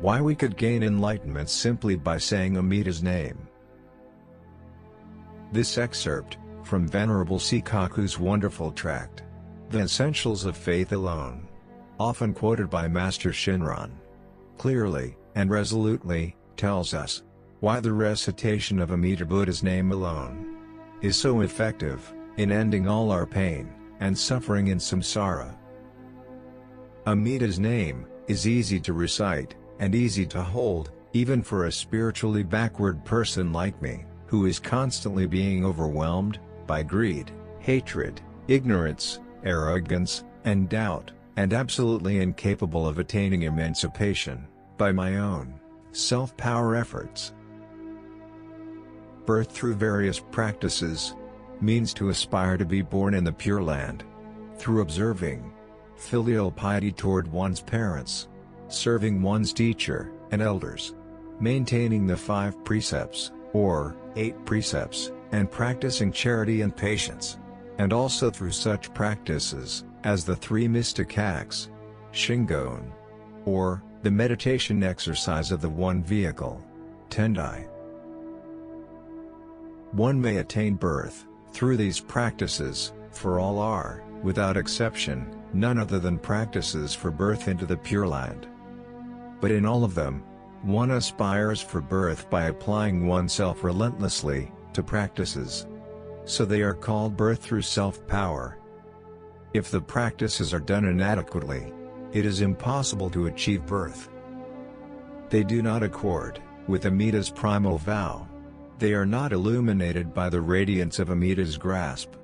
why we could gain enlightenment simply by saying Amida's name. This excerpt, from Venerable Sikaku's wonderful tract, The Essentials of Faith Alone, often quoted by Master Shinran, clearly, and resolutely, tells us, why the recitation of Amida Buddha's name alone is so effective in ending all our pain and suffering in samsara. Amida's name is easy to recite, and easy to hold, even for a spiritually backward person like me, who is constantly being overwhelmed by greed, hatred, ignorance, arrogance, and doubt, and absolutely incapable of attaining emancipation by my own self-power efforts. Birth through various practices means to aspire to be born in the Pure Land, through observing filial piety toward one's parents, serving one's teacher and elders, maintaining the 5 precepts, or 8 precepts, and practicing charity and patience, and also through such practices as the 3 mystic acts, Shingon, or the meditation exercise of the one vehicle, Tendai. One may attain birth through these practices, for all are, without exception, none other than practices for birth into the Pure Land. But in all of them, one aspires for birth by applying oneself relentlessly to practices. So they are called birth through self-power. If the practices are done inadequately, it is impossible to achieve birth. They do not accord with Amida's primal vow. They are not illuminated by the radiance of Amida's grasp.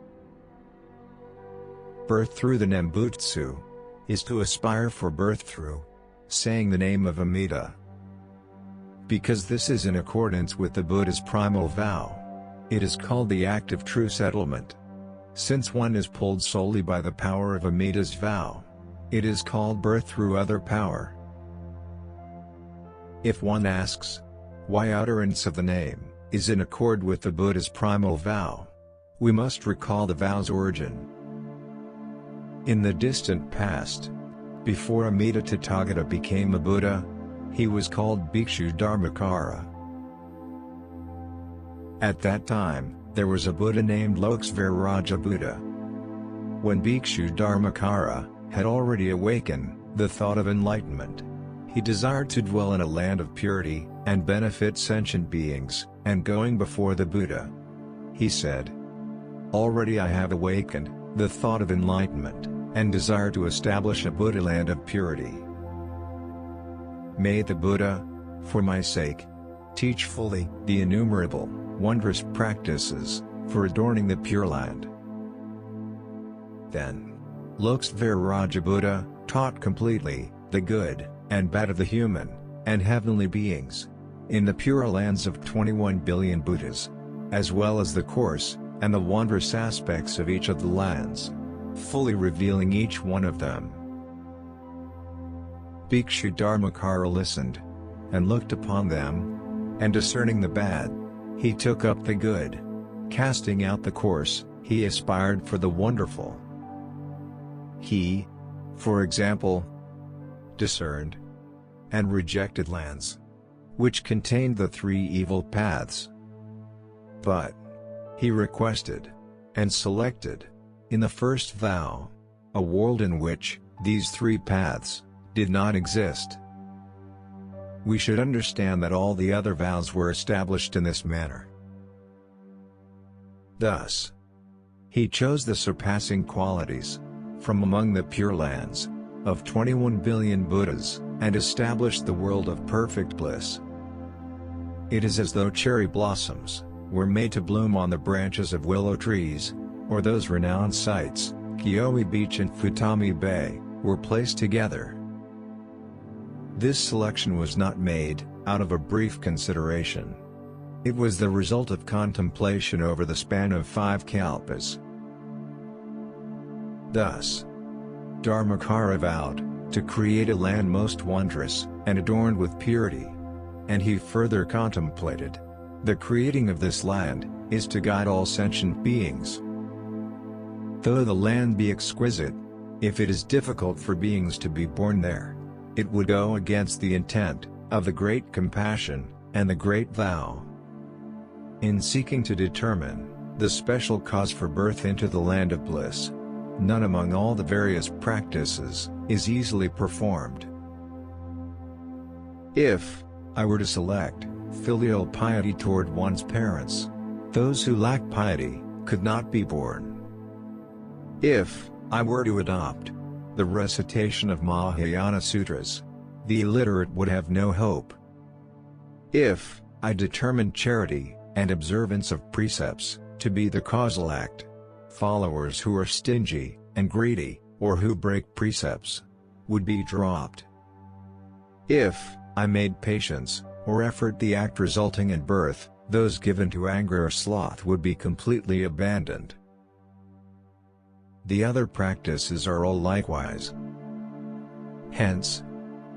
Birth through the nembutsu is to aspire for birth through saying the name of Amida. Because this is in accordance with the Buddha's primal vow, it is called the act of true settlement. Since one is pulled solely by the power of Amida's vow, it is called birth through other power. If one asks why utterance of the name is in accord with the Buddha's primal vow, we must recall the vow's origin. In the distant past, before Amida Tathagata became a Buddha, he was called Bhikshu Dharmakara. At that time, there was a Buddha named Loksviraja Buddha. When Bhikshu Dharmakara had already awakened the thought of enlightenment, he desired to dwell in a land of purity and benefit sentient beings, and going before the Buddha, he said, "Already I have awakened the thought of enlightenment, and desire to establish a Buddha land of purity. May the Buddha, for my sake, teach fully the innumerable, wondrous practices for adorning the Pure Land." Then, Loksviraja Buddha taught completely the good and bad of the human and heavenly beings in the pure lands of 21 billion Buddhas, as well as the course and the wondrous aspects of each of the lands, fully revealing each one of them. Bhikshu Dharmakara listened and looked upon them, and discerning the bad, he took up the good. Casting out the coarse, he aspired for the wonderful. He, for example, discerned and rejected lands which contained the 3 evil paths. But he requested and selected, in the first vow, a world in which these 3 paths did not exist. We should understand that all the other vows were established in this manner. Thus, he chose the surpassing qualities from among the pure lands of 21 billion Buddhas, and established the world of perfect bliss. It is as though cherry blossoms were made to bloom on the branches of willow trees, or those renowned sites, Kioi Beach and Futami Bay, were placed together. This selection was not made out of a brief consideration. It was the result of contemplation over the span of 5 kalpas. Thus, Dharmakara vowed to create a land most wondrous and adorned with purity. And he further contemplated, the creating of this land is to guide all sentient beings. Though the land be exquisite, if it is difficult for beings to be born there, it would go against the intent of the great compassion, and the great vow. In seeking to determine the special cause for birth into the land of bliss, none among all the various practices is easily performed. If I were to select filial piety toward one's parents, those who lack piety could not be born. If I were to adopt the recitation of Mahayana Sutras, the illiterate would have no hope. If I determined charity and observance of precepts to be the causal act, followers who are stingy and greedy, or who break precepts, would be dropped. If I made patience or effort the act resulting in birth, those given to anger or sloth would be completely abandoned. The other practices are all likewise. Hence,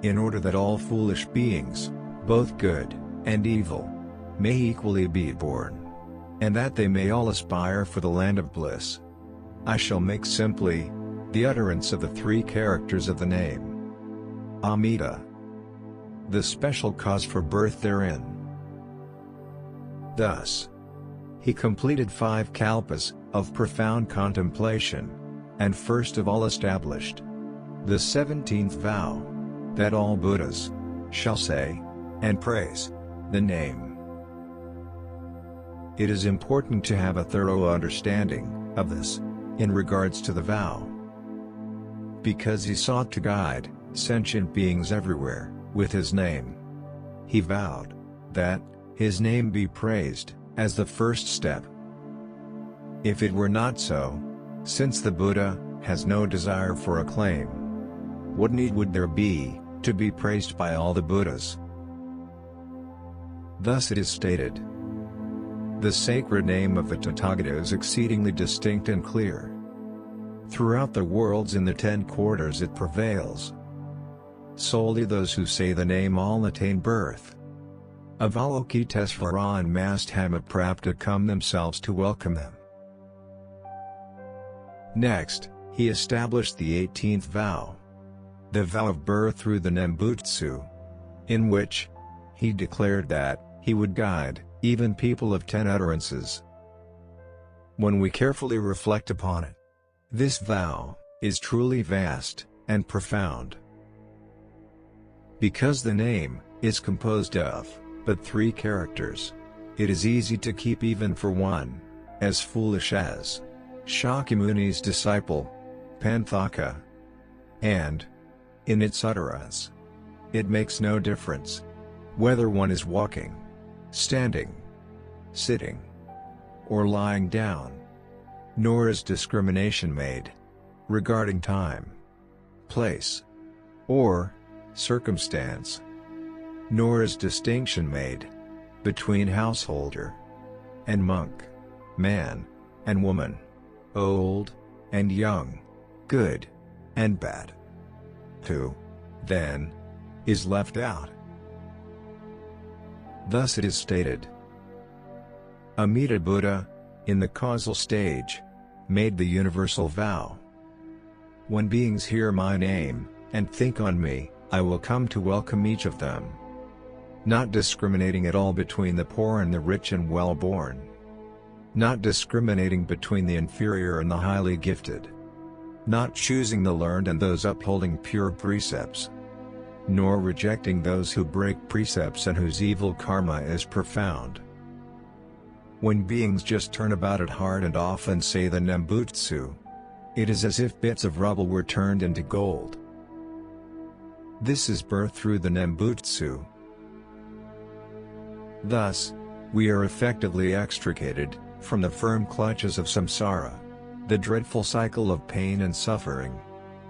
in order that all foolish beings, both good and evil, may equally be born, and that they may all aspire for the land of bliss, I shall make simply the utterance of the three characters of the name Amida, the special cause for birth therein. Thus, he completed 5 kalpas of profound contemplation, and first of all established the 17th vow, that all Buddhas shall say and praise the name. It is important to have a thorough understanding of this in regards to the vow, because he sought to guide sentient beings everywhere with his name. He vowed that his name be praised as the first step. If it were not so, since the Buddha has no desire for acclaim, what need would there be to be praised by all the Buddhas? Thus it is stated, the sacred name of the Tathagata is exceedingly distinct and clear. Throughout the worlds in the 10 quarters it prevails. Solely those who say the name all attain birth. Avalokitesvara and Masthamaprapta come themselves to welcome them. Next, he established the 18th vow, the vow of birth through the nembutsu, in which he declared that he would guide even people of 10 utterances. When we carefully reflect upon it, this vow is truly vast and profound. Because the name is composed of but 3 characters, it is easy to keep even for one as foolish as Shakyamuni's disciple, Panthaka. And, in its utterance, it makes no difference whether one is walking, standing, sitting, or lying down, nor is discrimination made regarding time, place, or circumstance, nor is distinction made between householder and monk, man and woman, old and young, good and bad. Who, then, is left out? Thus it is stated, Amida Buddha, in the causal stage, made the universal vow. When beings hear my name, and think on me, I will come to welcome each of them. Not discriminating at all between the poor and the rich and well-born. Not discriminating between the inferior and the highly gifted. Not choosing the learned and those upholding pure precepts. Nor rejecting those who break precepts and whose evil karma is profound. When beings just turn about at heart and often say the nembutsu, it is as if bits of rubble were turned into gold. This is birth through the nembutsu. Thus, we are effectively extricated from the firm clutches of samsara, the dreadful cycle of pain and suffering,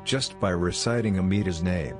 just by reciting Amida's name.